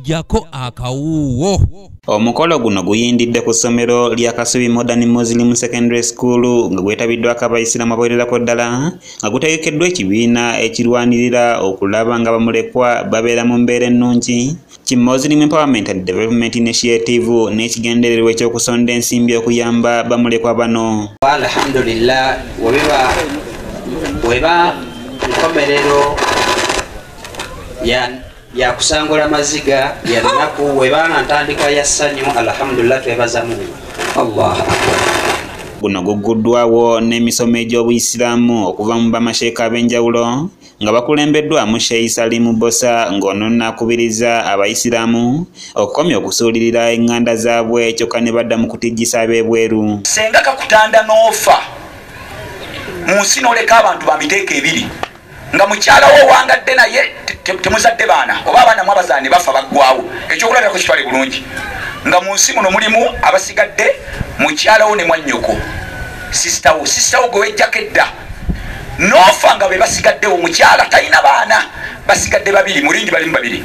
jako akawuwo. Omukolo guno guyindidde ku ssomero lya Kasubi Modern Muslim Secondary School nga gwetabiddwako abayisiraamu abawererako ddala nga gutegekeddwa ekibiina ekirwanirira okulaba nga Bamulekwa babeera mu mbeera ennungi ki Muslim Empowerment and Development Initiative n'ekigendererwa ekyokusonda ensimbi okuyamba Bamulekwa bano. Alhamdulillah weba nkomerero ya kusangula maziga ya naku webana ntandika ya sanyu alhamdulillah twebazamu Allah akbar. Guno guguddwawo n'emisomo egy'obuyisiraamu okuva mu bamasheeka ab'enjawulo nga bakulembeddwamu Sheikh Salimu Bosa ng'ono n'akubiriza abayisiraamu okukomya okusuulirira enganda zaabwe kyokka ne badda mu kutijjisa ab'ebweru. Senga kakutanda n'ofa mu nsi n'oleka abantu bamiteeka ebiri nga mukyala wo wangadde naye temuzadde baana oba abaana mu abazaani bafa baggwawo ekyokulabirako kitwale bulungi nga mu nsi muno mulimu abasigadde mukyala wo ne mwannyoko sisitawo gwe wejjako edda n'ofa nga be basigaddewo mukyala talina baana basigadde babiri mulingi balimu babiri.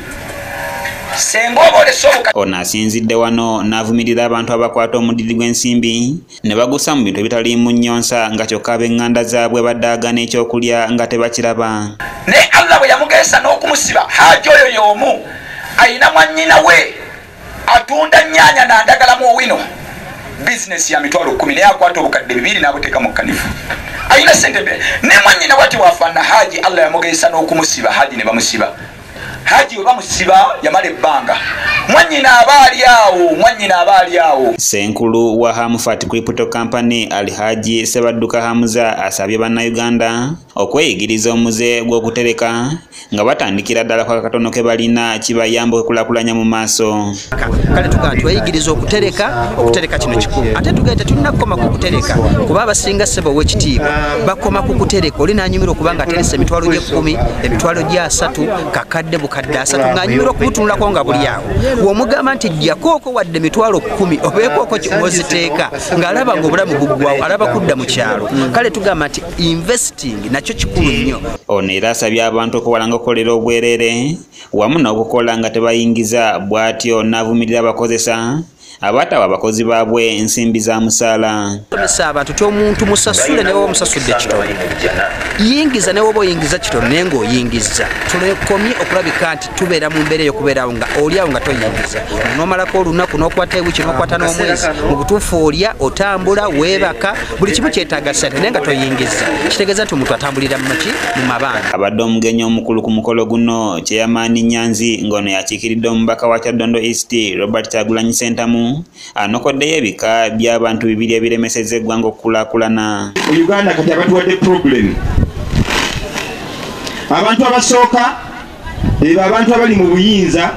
Ono asinzidde wano n'avumirira abantu abakwata omudidi gw'ensimbi ne bagusa mu bintu ebitaliimu nnyonsa nga kyokka ab'enganda zaabwe baddaagana ekyokulya nga tebakiraba. Ne Allah bwe yamugeesa n'okumusiba haaji oyo y'omu ayina mwannyina we atunda nnyaanya n'andagalamu owino bizinesi ya mitwalo 10 naye akwata obukadde 2 n'abuteeka mu kkanifu ayina sente ne mwannyina bwati waafaana haaji Allah yamugeesa n'okumusiba haaji ne bamusiba. Haji we bamusiba yamala ebbanga mwannyina abaali awo. Senkulu wa Hamfat Crypto Company Alhaji Sebadduka Hamza asabye bannayuganda okweyigiriza omuze gw'okutereka nga batandikira ddala kwa katono ke balina kibayamba okulakulanya mu maaso. Kale tugaa tweyigiriza okutereka kino kikulu ate tugenda tulina kukoma ku kutereka kuba abasinga ssebo w'ekitiibwa bakoma ku kutereka oli n'anyumirwa okubanga ateresa emitwalo gye 10 emitwalo gye 3 kakadde bukadde 3 ng'anyumirwa okubutunulako nga buli awo w'omugamba nti jjakooko wadde emitwalo 10 obeekooko kimwoziteeka ng'alaba ng'obulamu buggwawo alaba kudda mu kyalo kale tugamba nti investing nakyo kikulu nnyo. Ono era asabye abantu okuwalanga okukolera obwereere wamu n'okukola nga tebayingiza bw'atyo n'avumirira abakozesa abataba abakozi baabwe ensimbi za musaala. Tumesa abantu ky'omuntu musasule ne musasudde kitono yingiza ne woba oyingiza kitono naye ng'oyingiza tulekomye okulabika nti tubeera mu mbeera y'okubeerawo nga oliawo nga toyingiza n'omalako olunaku n'okwata ewiki n'okwata n'omwezi mu butuufu olya otambula weebaka buli kimu kyetaaga ssente naye nga toyingiza kitegeeza nti omuntu atambulira mu mabanga. Abadde omugenyi omukulu ku mukolo guno Kyeyamaani Nyanzi ng'ono yakiikiridde omubaka wa Kyaddondo East Robert Kyagulanyi Ssentamu anokoddeyo ebika by'abantu 2 ebiremesezza eggwanga okukulaakulana. Uganda kati abatuwadde problem abantu abasooka abantu abali mu buyinza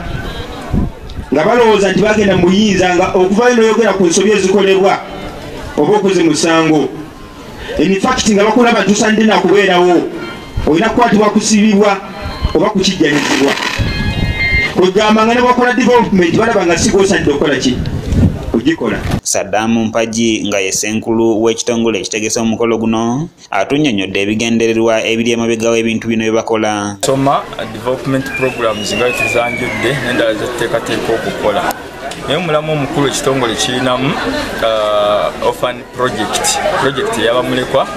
nga balowooza nti bagenda mu buyinza nga okuvayo n'oyogera ku nsobi ezikolebwa oba okoze musango in fact nga bakola batuusa ndi nakubeerawo olina kukwatibwa kusibibwa oba kukijjanizibwa kwegamba nga ne bakola development balaba nga sigoosanidde okukola ki ugikola. Saddamu Mpagi nga ye Senkulu w'ekitongole ekitegesa omukolo guno atunnyonnyodde ebigendererwa ebiri emabega w'ebintu bino bye bakola. Soma development programs nga tuzanjudde n'endala zetuteekateeka okukola naye omulamu omukulu ekitongole kirinamu orphan project ey'Abamulekwa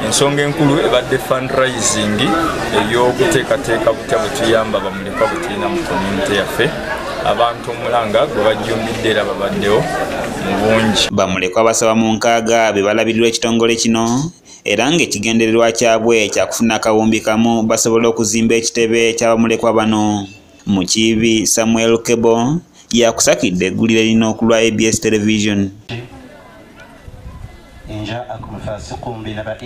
ensonga enkulu ebadde fundraising ey'okuteekateeka butya bwe tuyamba Bamulekwa bwe tulina mu community yaffe abantu omulanga gwe bajjumbidde era babaddewo mu bungi. Bamulekwa basaba mu nkaaga be balabirirwa ekitongole kino era ng'ekigendererwa kyabwe kyakufuna Kawumbi kamu basobole okuzimba ekitebe ky'Abamulekwa bano. Mukiibi Samuel Kebo yakusakidde eggulire lino ku lwa ABS Television.